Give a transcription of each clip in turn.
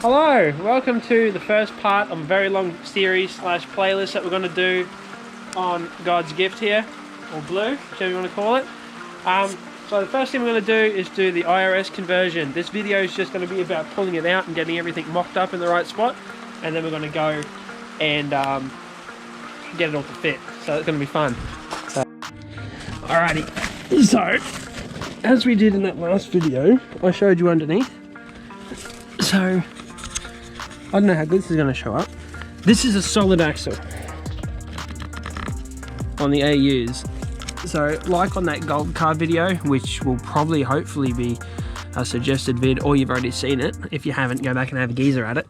Hello, welcome to the first part of a very long series slash playlist that we're going to do on God's gift here, or Blue, whichever you want to call it. So the first thing we're going to do is do the IRS conversion. This video is just going to be about pulling it out and getting everything mocked up in the right spot, and then we're going to go and get it all to fit. So it's going to be fun. So, alrighty, so as we did in that last video, I showed you underneath. So I don't know how good this is going to show up. This is a solid axle on the AUs. So like on that gold car video, which will probably hopefully be a suggested vid, or you've already seen it. If you haven't, go back and have a geezer at it.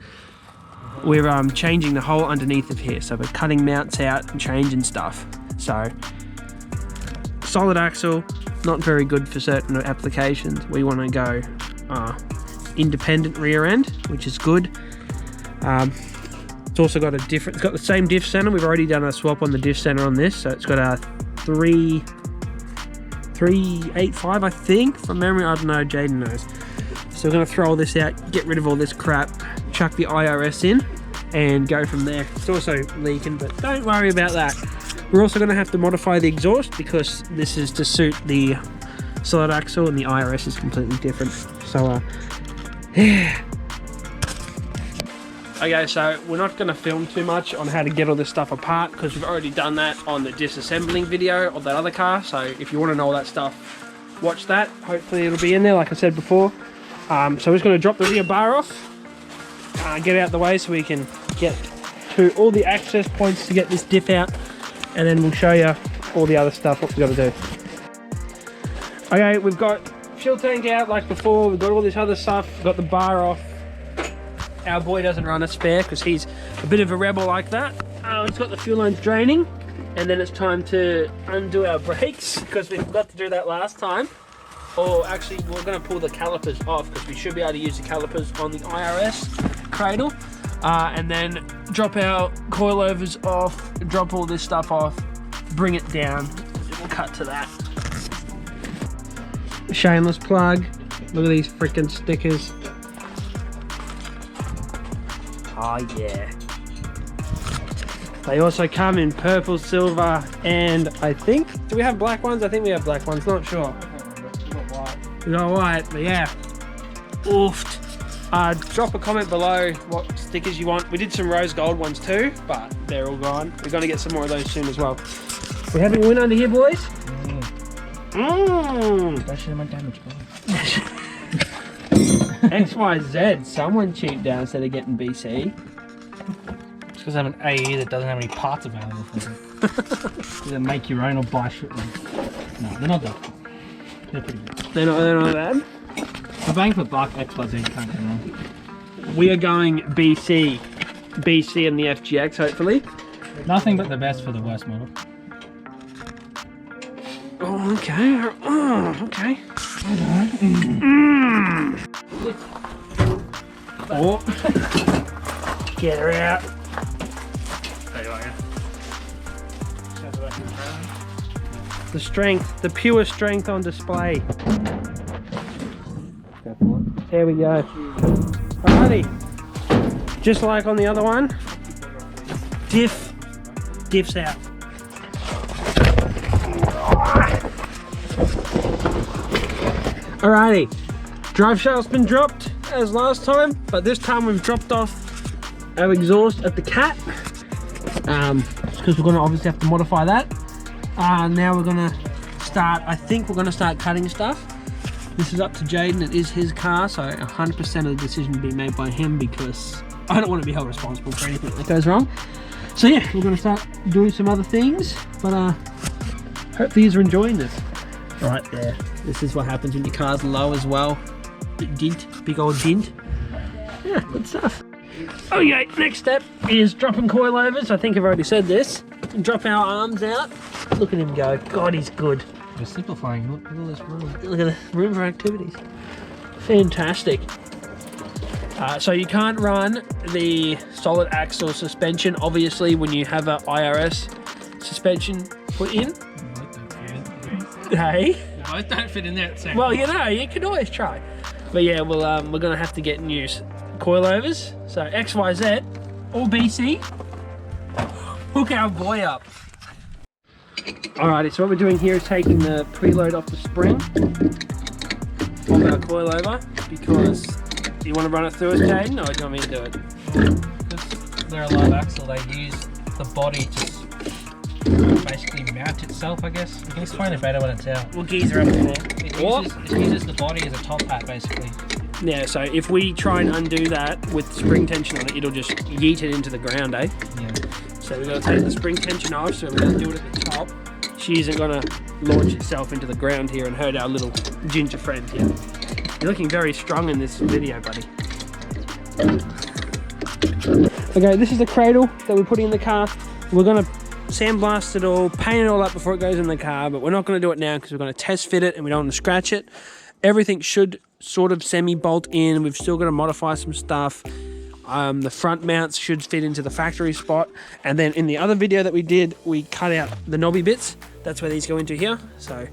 We're changing the whole underneath of here. So we're cutting mounts out and changing stuff. So solid axle, not very good for certain applications. We want to go independent rear end, which is good. It's also got it's got the same diff center. We've already done a swap on the diff center on this, so it's got a 385, I think, from memory. I don't know, Jaden knows. So we're going to throw all this out, get rid of all this crap, chuck the IRS in, and go from there. It's also leaking, but don't worry about that. We're also going to have to modify the exhaust because this is to suit the solid axle and the IRS is completely different. So yeah. Okay, so we're not going to film too much on how to get all this stuff apart because we've already done that on the disassembling video of that other car. So if you want to know all that stuff, watch that. Hopefully it'll be in there, like I said before. So we're just going to drop the rear bar off, get it out the way so we can get to all the access points to get this diff out, and then we'll show you all the other stuff, what we've got to do. Okay, we've got fuel tank out like before, we've got all this other stuff, we've got the bar off. Our boy doesn't run a spare because he's a bit of a rebel like that. It's got the fuel lines draining, and then it's time to undo our brakes because we forgot to do that last time. Or actually, we're going to pull the calipers off because we should be able to use the calipers on the IRS Cradle. And then drop our coilovers off, drop all this stuff off, bring it down, and we'll cut to that. Shameless plug. Look at these freaking stickers. Oh yeah. They also come in purple, silver, and I think, do we have black ones? I think we have black ones, not sure. We got white, but yeah. Oofed. Drop a comment below what stickers you want. We did some rose gold ones too, but they're all gone. We're gonna get some more of those soon as well. We having a win under here, boys? Especially my damage, XYZ, someone cheaped down instead of getting BC. It's because I have an AE that doesn't have any parts available for them. Either make your own or buy shit ones. No, they're not that. They're pretty good. They're not bad? I'm buying for Buck XYZ, can't go wrong. We are going BC and the FGX, hopefully. Nothing but the best for the worst model. Oh, okay. Oh, okay. Oh. Get her out. The strength, the pure strength on display. There we go. Alrighty. Just like on the other one, diff's out. Alrighty, drive shaft's been dropped as last time, but this time we've dropped off our exhaust at the cat. Because we're gonna obviously have to modify that. Now we're gonna start, I think we're gonna start cutting stuff. This is up to Jaden, it is his car, so 100% of the decision will be made by him because I don't want to be held responsible for anything that goes wrong. So yeah, we're gonna start doing some other things, but hopefully you're enjoying this. Right there, this is what happens when your car's low as well. Big old dint. Yeah, good stuff. Okay, next step is dropping coilovers. I think I've already said this. Drop our arms out. Look at him go. God, he's good. We're simplifying. Look at all this room. Look at the room for activities. Fantastic. So you can't run the solid axle suspension, obviously, when you have an IRS suspension put in. Hey? No, don't fit in there at the same Well, time. you know, you can always try. But yeah, we're gonna have to get new coilovers. So XYZ or BC, hook our boy up. Alrighty, so what we're doing here is taking the preload off the spring of our coilover because you want to run it through us, Caden, or do you want me to do it? Because they're a live axle, they use the body to basically mount itself, I guess. You can explain it better when it's out. We'll geezer up there. It uses the body as a top hat, basically. Yeah, so if we try and undo that with spring tension on it, it'll just yeet it into the ground, eh? Yeah. So we're going to take the spring tension off, so we're going to do it at the top. She isn't going to launch itself into the ground here and hurt our little ginger friend here. You're looking very strong in this video, buddy. Okay, this is the cradle that we're putting in the car. We're going to sandblast it all, paint it all up before it goes in the car, but we're not going to do it now because we're going to test fit it and we don't want to scratch it. Everything should sort of semi-bolt in. We've still got to modify some stuff. The front mounts should fit into the factory spot, and then in the other video that we did, we cut out the knobby bits. That's where these go into here, so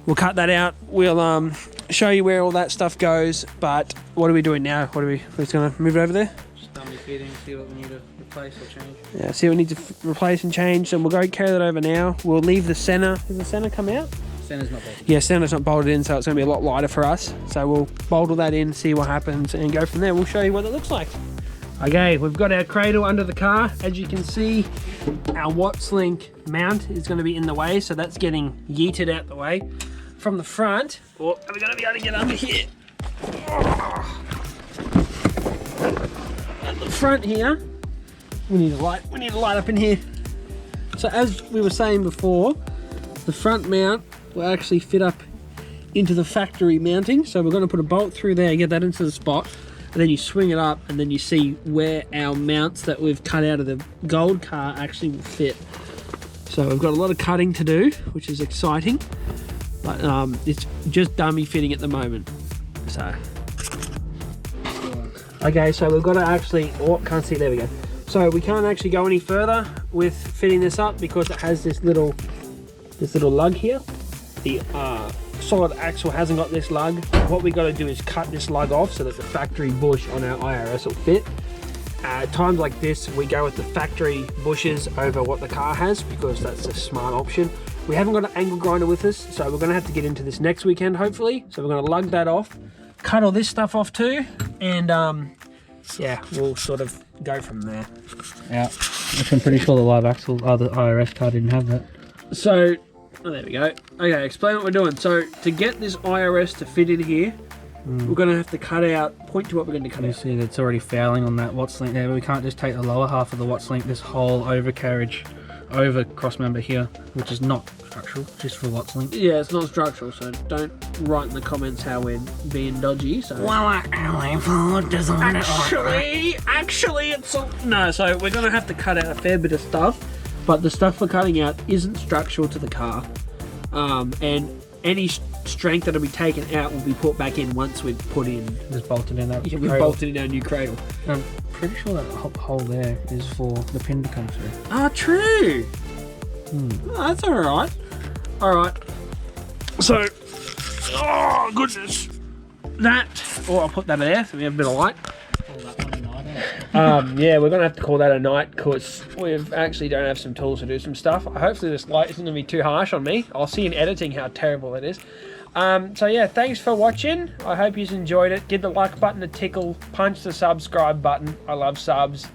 we'll cut that out. We'll show you where all that stuff goes, but what are we doing now? We're just gonna move it over there? Just dummy fitting, see what we need to replace or change. Yeah, see what we need to replace and change, and we'll go carry that over now. We'll leave the center. Does the center come out? Center's not bolted. Yeah, center's not bolted in, so it's gonna be a lot lighter for us. So we'll bolt all that in, see what happens, and go from there. We'll show you what it looks like. Okay, we've got our cradle under the car. As you can see, our Wattslink mount is going to be in the way, so that's getting yeeted out the way. From the front, are we going to be able to get under here? At the front here, we need a light up in here. So as we were saying before, the front mount will actually fit up into the factory mounting. So we're going to put a bolt through there, get that into the spot. And then you swing it up and then you see where our mounts that we've cut out of the gold car actually will fit. So we've got a lot of cutting to do, which is exciting, but it's just dummy fitting at the moment. So okay, so we've got to actually, oh, can't see, there we go. So we can't actually go any further with fitting this up because it has this little lug here. The solid axle hasn't got this lug. What we got to do is cut this lug off so that the factory bush on our IRS will fit. At times like this, we go with the factory bushes over what the car has because that's a smart option. We haven't got an angle grinder with us, so we're going to have to get into this next weekend hopefully. So we're going to lug that off, cut all this stuff off too, and yeah, we'll sort of go from there. Yeah, which I'm pretty sure the live axle, the IRS car didn't have that. So, oh, there we go. Okay, explain what we're doing. So to get this IRS to fit in here, we're going to have to cut out, point to what we're going to cut You out. see that's already fouling on that Wattslink there, but we can't just take the lower half of the Wattslink, this whole overcarriage over cross member here, which is not structural, just for Wattslink. Yeah, it's not structural, so don't write in the comments how we're being dodgy. So Well, actually, Ford designed actually, it's all... No, so we're going to have to cut out a fair bit of stuff, but the stuff we're cutting out isn't structural to the car, and any strength that'll be taken out will be put back in once we've put in. Just bolted in that. Yeah, we've bolted in our new cradle. I'm pretty sure that hole there is for the pin to come through. Ah, true. Oh, that's all right. All right. So, oh goodness, that. Oh, I'll put that there so we have a bit of light. Yeah, we're gonna have to call that a night because we've actually don't have some tools to do some stuff. Hopefully this light isn't gonna be too harsh on me. I'll see in editing how terrible it is. So yeah, thanks for watching. I hope you enjoyed it. Give the like button a tickle, punch the subscribe button. I love subs.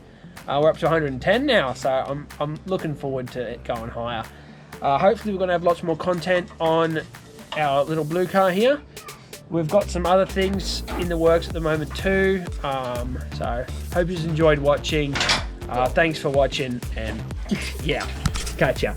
We're up to 110 now, so I'm looking forward to it going higher. Hopefully we're gonna have lots more content on our little blue car here. We've got some other things in the works at the moment too. So hope you enjoyed watching. Thanks for watching, and yeah, catch ya.